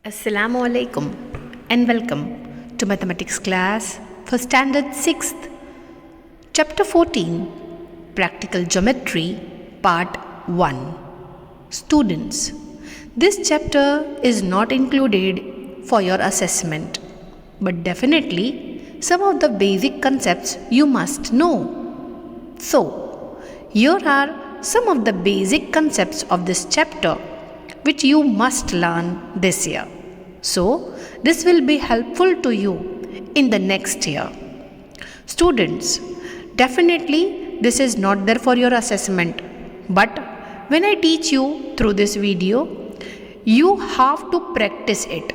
Assalamu alaikum and welcome to mathematics class for standard 6th, chapter 14, practical geometry, part 1. Students, this chapter is not included for your assessment, but definitely some of the basic concepts you must know. So, here are some of the basic concepts of this chapter which you must learn this year. So, this will be helpful to you in the next year. Students, definitely this is not there for your assessment, but when I teach you through this video, you have to practice it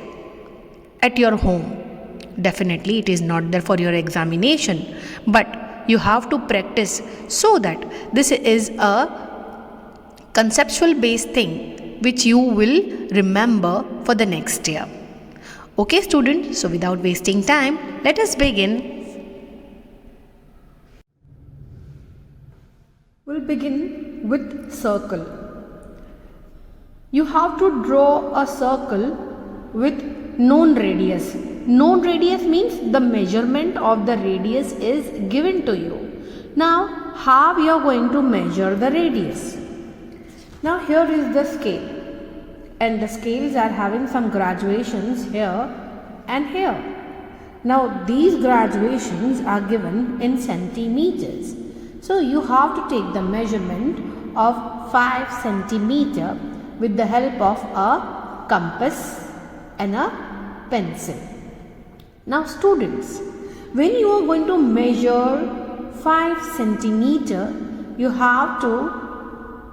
at your home. Definitely it is not there for your examination, but you have to practice so that this is a conceptual based thing which you will remember for the next year. Okay students, so without wasting time, let us begin. We'll begin with circle. You have to draw a circle with known radius. Known radius means the measurement of the radius is given to you. Now, how you are going to measure the radius? Now here is the scale, and the scales are having some graduations here and here. Now these graduations are given in centimeters. So you have to take the measurement of 5 centimeter with the help of a compass and a pencil. Now students, when you are going to measure 5 centimeter, you have to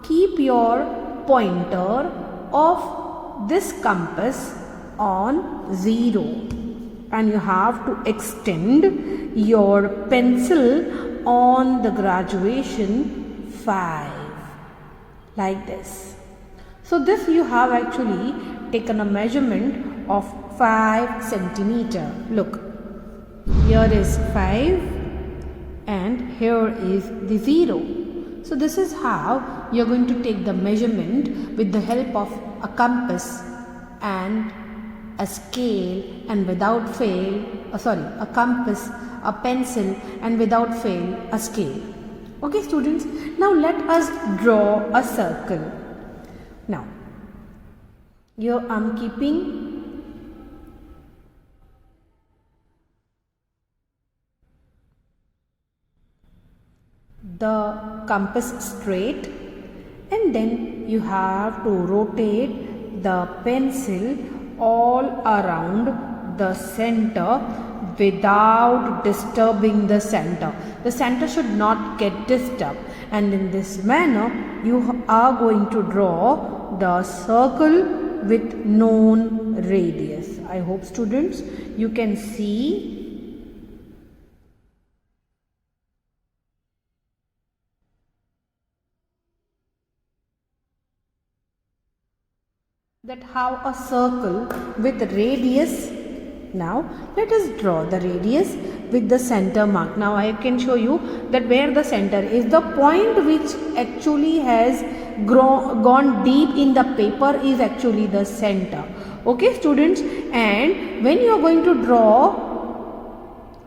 keep your pointer of this compass on 0, and you have to extend your pencil on the graduation 5 like this. So this you have actually taken a measurement of 5 centimeter. Look, here is 5 and here is the 0. So this is how you are going to take the measurement with the help of a compass and a scale, and without fail, a compass, a pencil, and without fail a scale. Okay students, now let us draw a circle. Now here I am keeping the compass straight, and then you have to rotate the pencil all around the center without disturbing the center. The center should not get disturbed, and in this manner you are going to draw the circle with known radius. I hope students you can see that how a circle with radius. Now let us draw the radius with the center mark. Now I can show you that where the center is, the point which actually has gone deep in the paper is actually the center. Okay students, and when you are going to draw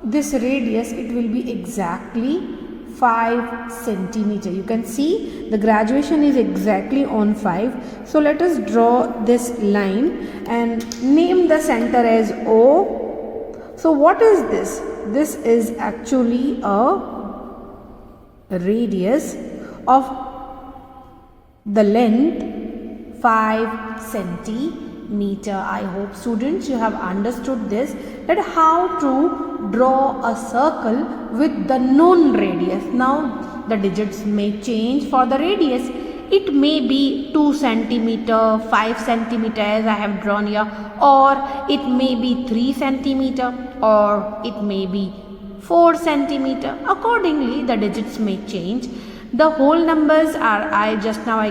this radius, it will be exactly 5 centimeter. You can see the graduation is exactly on 5. So let us draw this line and name the center as O. So what is this? This is actually a radius of the length 5 centimeter. I hope students you have understood this, that how to draw a circle with the known radius. Now the digits may change for the radius. It may be 2 centimeter, 5 centimeter as I have drawn here, or it may be 3 centimeter, or it may be 4 centimeter. Accordingly the digits may change. The whole numbers are, I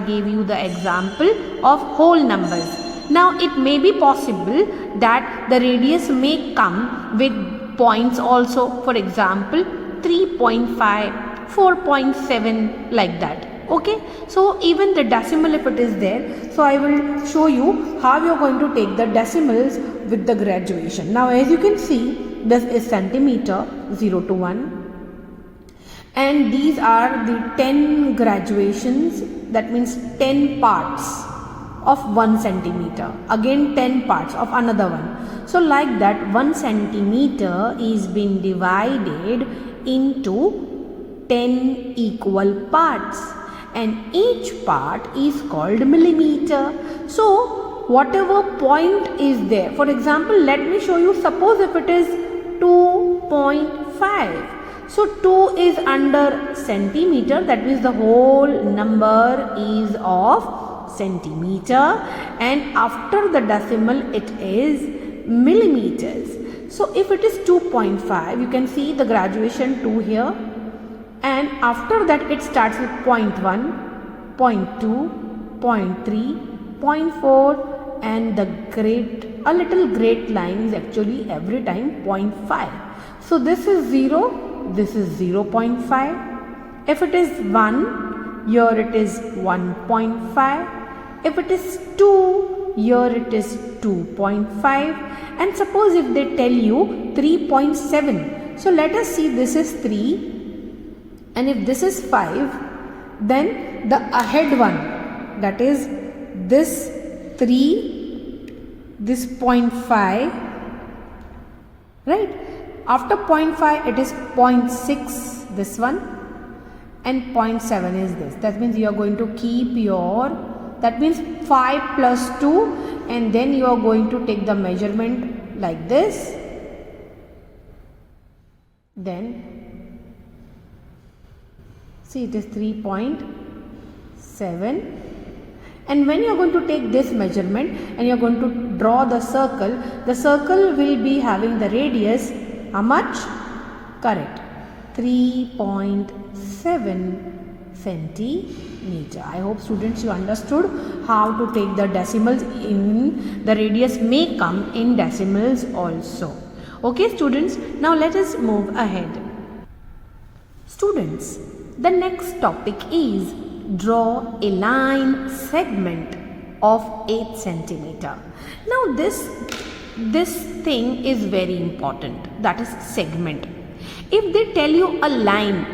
gave you the example of whole numbers. Now it may be possible that the radius may come with points also, for example 3.5, 4.7 like that. Okay, so even the decimal if it is there, so I will show you how you are going to take the decimals with the graduation. Now as you can see, this is centimeter 0 to 1. And these are the 10 graduations, that means 10 parts of 1 centimeter. Again 10 parts of another one. So like that 1 centimeter is being divided into 10 equal parts. And each part is called millimeter. So whatever point is there, for example, let me show you, suppose if it is 2.5. So 2 is under centimeter, that means the whole number is of centimeter, and after the decimal it is millimeters. So if it is 2.5, you can see the graduation 2 here, and after that it starts with 0.1, 0.2, 0.3, 0.4, and a little great line is actually every time 0.5. So this is 0. This is 0.5. If it is 1, here it is 1.5. If it is 2, here it is 2.5. And suppose if they tell you 3.7. So let us see, this is 3. And if this is 5, then the ahead one, that is this 3, this 0.5, right? After 0.5 it is 0.6, this one, and 0.7 is this. That means you are going to keep your, that means 5 plus 2, and then you are going to take the measurement like this. Then see, it is 3.7. And when you are going to take this measurement and you are going to draw the circle will be having the radius, how much? Correct, 3.7 centimeter. I hope students you understood how to take the decimals in the radius may come in decimals also. Okay students, now let us move ahead. Students, the next topic is draw a line segment of 8 centimeter. Now this thing is very important, that is segment. If they tell you a line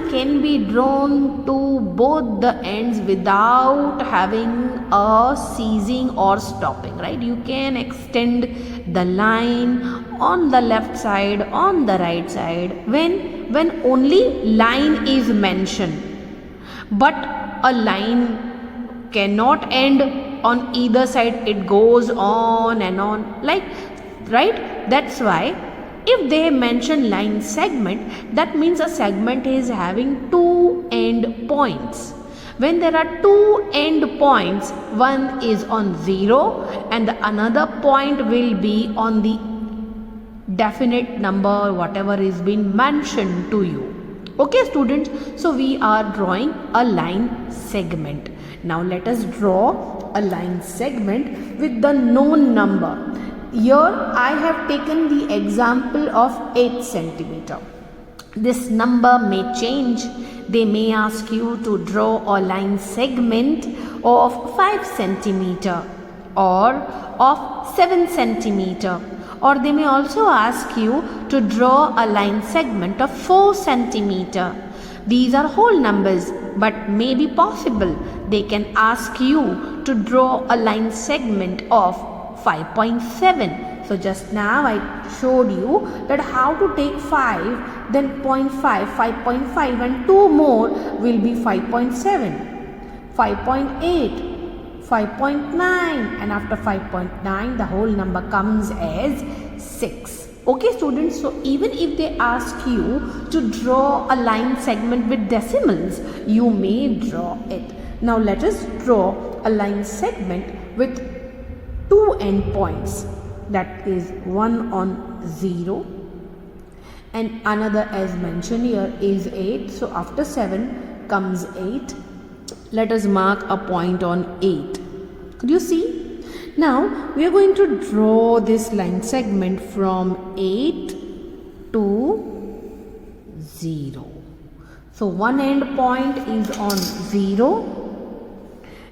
can be drawn to both the ends without having a ceasing or stopping, right? You can extend the line on the left side, on the right side, when only line is mentioned. But a line cannot end on either side, it goes on and on, like, right? That's why if they mention line segment, that means a segment is having 2 end points. When there are 2 end points, one is on 0 and the another point will be on the definite number, whatever is being mentioned to you. Okay students, so we are drawing a line segment. Now let us draw a line segment with the known number. Here I have taken the example of 8 centimeter. This number may change. They may ask you to draw a line segment of 5 centimeter or of 7 centimeter. Or they may also ask you to draw a line segment of 4 centimeter. These are whole numbers, but may be possible they can ask you to draw a line segment of 5.7. So just now I showed you that how to take 5, then 0.5, 5.5 and 2 more will be 5.7, 5.8, 5.9, and after 5.9 the whole number comes as 6. Okay students, so even if they ask you to draw a line segment with decimals, you may draw it. Now let us draw a line segment with 2 end points, that is one on 0 and another as mentioned here is 8. So after 7 comes 8. Let us mark a point on 8. Could you see? Now we are going to draw this line segment from 8 to 0. So one end point is on 0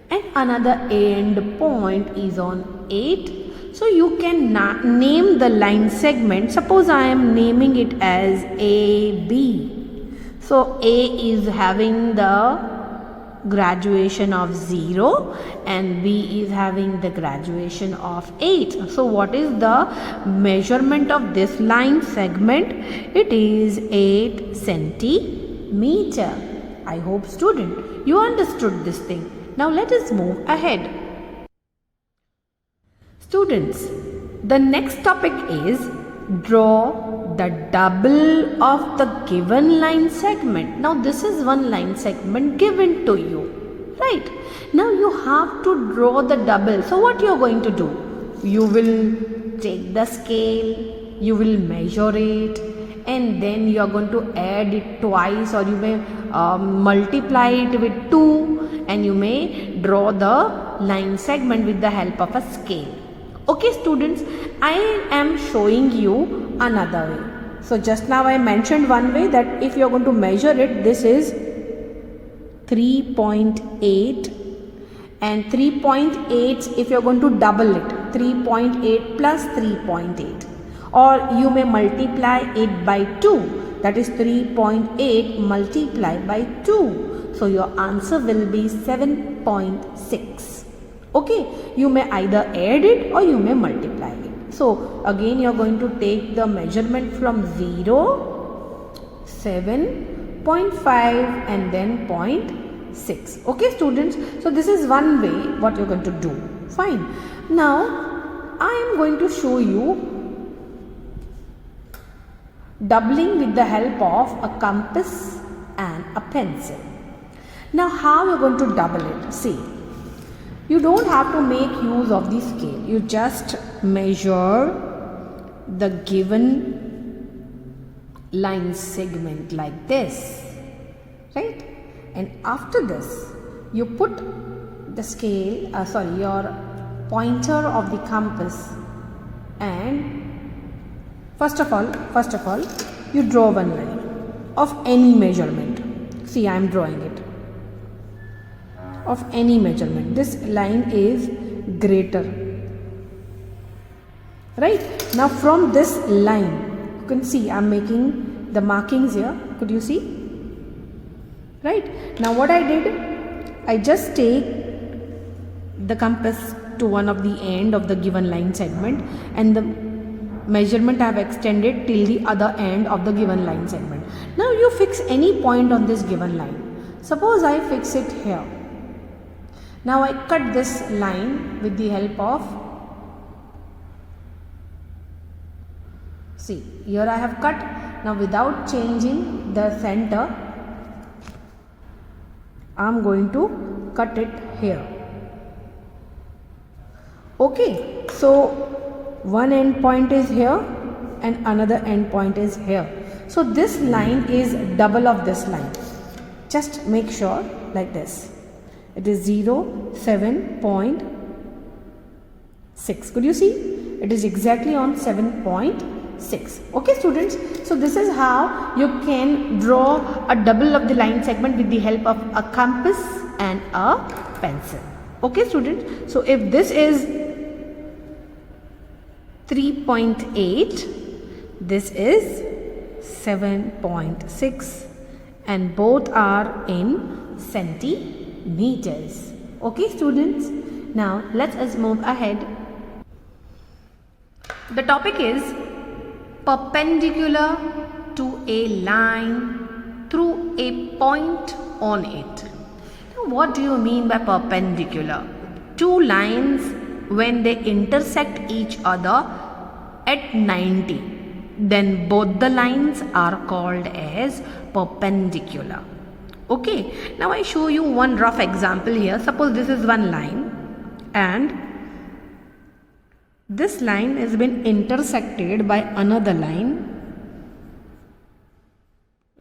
and another end point is on 8. So you can name the line segment. Suppose I am naming it as AB. So A is having the graduation of 0 and B is having the graduation of 8. So what is the measurement of this line segment? It is 8 centimeter. I hope student you understood this thing. Now let us move ahead. Students, the next topic is draw the double of the given line segment. Now this is one line segment given to you, right? Now you have to draw the double. So what you are going to do? You will take the scale, you will measure it, and then you are going to add it twice, or you may multiply it with 2, and you may draw the line segment with the help of a scale. Okay students, I am showing you another way. So just now I mentioned one way, that if you are going to measure it, this is 3.8, and 3.8 if you are going to double it, 3.8 plus 3.8, or you may multiply it by 2, that is 3.8 multiplied by 2. So your answer will be 7.6. Okay, you may either add it or you may multiply it. So again you are going to take the measurement from 0, 7.5 and then 0.6. Okay students, so this is one way what you are going to do. Fine. Now I am going to show you doubling with the help of a compass and a pencil. Now how you are going to double it? See, you don't have to make use of the scale. You just measure the given line segment like this, right? And after this, you put the scale, your pointer of the compass, and first of all, you draw one line of any measurement. See, I am drawing it. Of any measurement. This line is greater, right? Now from this line, you can see I am making the markings here. Could you see? Right? Now what I did, I just take the compass to one of the end of the given line segment, and the measurement I have extended till the other end of the given line segment. Now you fix any point on this given line. Suppose I fix it here. Now I cut this line with the help of, see, here I have cut. Now without changing the center, I am going to cut it here. Okay, so one end point is here and another end point is here. So this line is double of this line. Just make sure like this. It is 0, 7.6. Could you see? It is exactly on 7.6. Okay students, so this is how you can draw a double of the line segment with the help of a compass and a pencil. Okay students, so if this is 3.8, this is 7.6, and both are in centimeters. Okay students, now let us move ahead. The topic is perpendicular to a line through a point on it. Now what do you mean by perpendicular? Two lines, when they intersect each other at 90, then both the lines are called as perpendicular. Okay, now I show you one rough example here. Suppose this is one line and this line has been intersected by another line,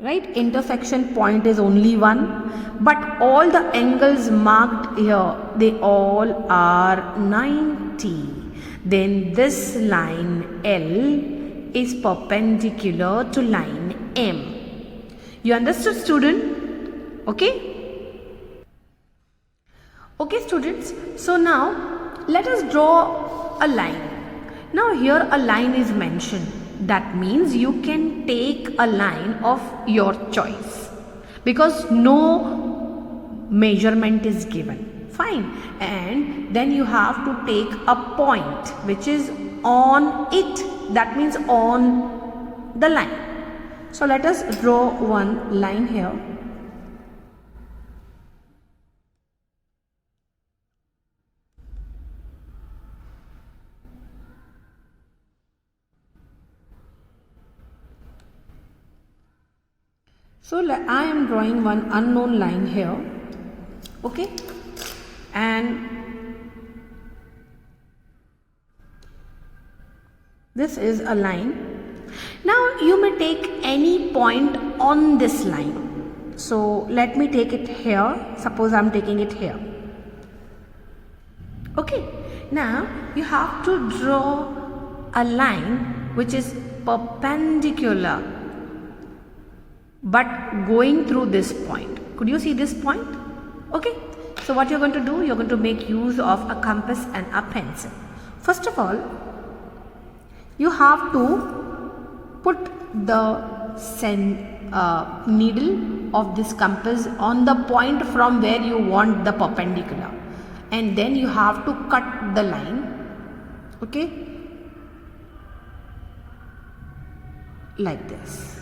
right? Intersection point is only one, but all the angles marked here, they all are 90. Then this line L is perpendicular to line M. You understood student? Okay? Okay students, so now let us draw a line. Now here a line is mentioned. That means you can take a line of your choice because no measurement is given. Fine. And then you have to take a point which is on it. That means on the line. So let us draw one line here. So I am drawing one unknown line here, okay, and this is a line. Now you may take any point on this line. So let me take it here. Suppose I am taking it here. Okay. Now you have to draw a line which is perpendicular but going through this point. Could you see this point? Okay. So what you're going to do, you're going to make use of a compass and a pencil. First of all, you have to put the needle of this compass on the point from where you want the perpendicular, and then you have to cut the line, okay, like this.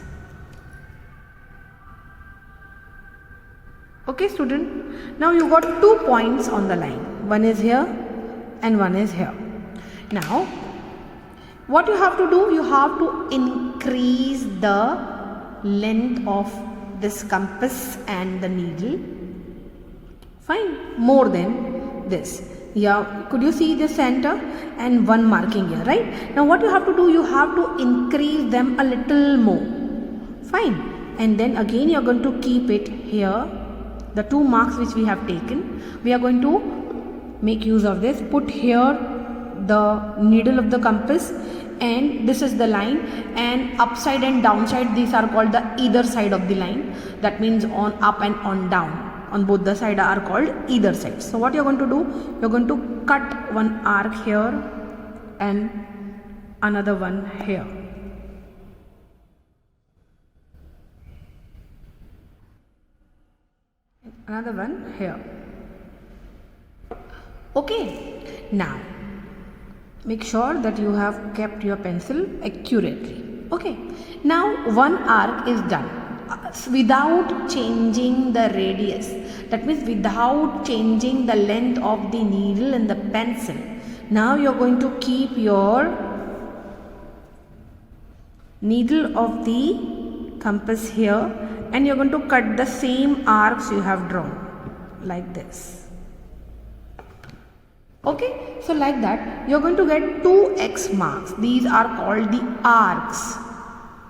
Okay student, now you got 2 points on the line. One is here and one is here. Now what you have to do, you have to increase the length of this compass and the needle. Fine, more than this. Yeah, could you see the center and one marking here, right? Now what you have to do, you have to increase them a little more. Fine, and then again you are going to keep it here. The 2 marks which we have taken, we are going to make use of this. Put here the needle of the compass, and this is the line, and upside and downside, these are called the either side of the line. That means on up and on down, on both the side are called either side. So what you are going to do, you are going to cut one arc here and another one here. Another one here. Okay, now make sure that you have kept your pencil accurately. Okay, now one arc is done without changing the radius. That means without changing the length of the needle and the pencil. Now you are going to keep your needle of the compass here, and you are going to cut the same arcs you have drawn like this. Okay, so like that you are going to get 2 X marks. These are called the arcs.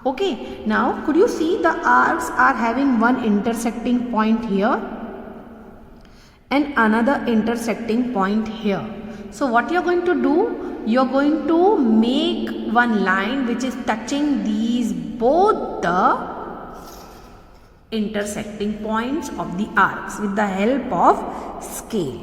Okay, now could you see the arcs are having one intersecting point here and another intersecting point here. So what you are going to do, you are going to make one line which is touching these both the intersecting points of the arcs with the help of scale.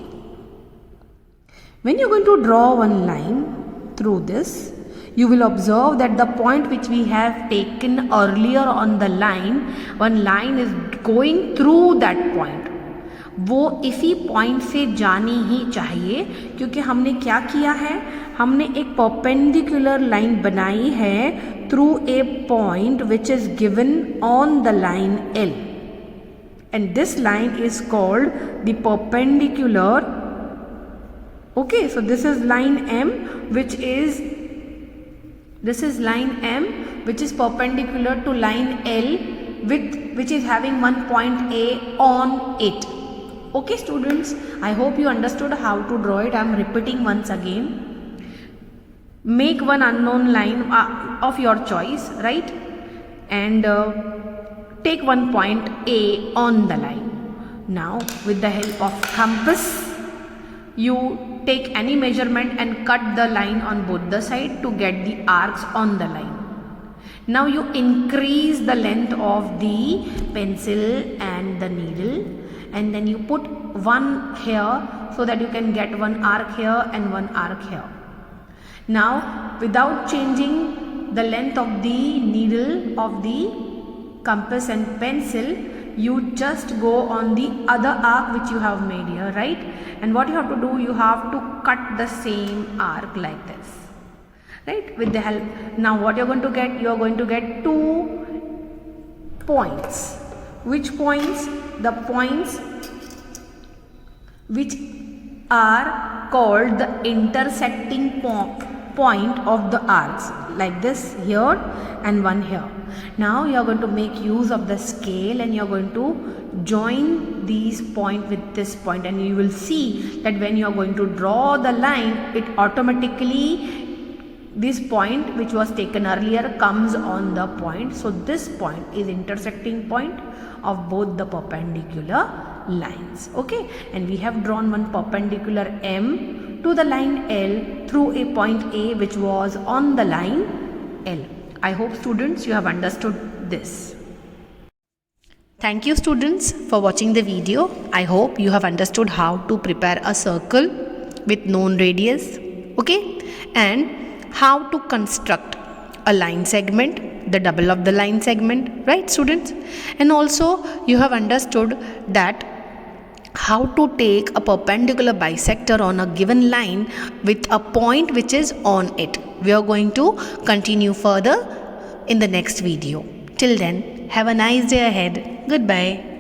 When you are going to draw one line through this, you will observe that the point which we have taken earlier on the line, one line is going through that point. वो इसी point से जानी ही चाहिए, क्योंकि हमने क्या किया है, हमने एक परपेंडिकुलर लाइन बनाई है through a point which is given on the line L, and this line is called the perpendicular. Okay, so this is line M, which is perpendicular to line L, which is having one point A on it. Okay students, I hope you understood how to draw it. I am repeating once again. Make one unknown line of your choice, right? And take one point A on the line. Now with the help of compass, you take any measurement and cut the line on both the side to get the arcs on the line. Now you increase the length of the pencil and the needle, and then you put one here so that you can get one arc here and one arc here. Now without changing the length of the needle of the compass and pencil, you just go on the other arc which you have made here, right? And what you have to do, you have to cut the same arc like this, right? With the help, now what you're going to get, you're going to get 2 points. Which points? The points which are called the intersecting point of the arcs, like this here and one here. Now you are going to make use of the scale and you are going to join these point with this point, and you will see that when you are going to draw the line, it automatically, this point which was taken earlier comes on the point. So this point is intersecting point of both the perpendicular lines. Okay, and we have drawn one perpendicular M to the line L through a point A which was on the line L. I hope students you have understood this. Thank you students for watching the video. I hope you have understood how to prepare a circle with known radius, okay, and how to construct a line segment, the double of the line segment, right students? And also you have understood that how to take a perpendicular bisector on a given line with a point which is on it. We are going to continue further in the next video. Till then, have a nice day ahead. Goodbye.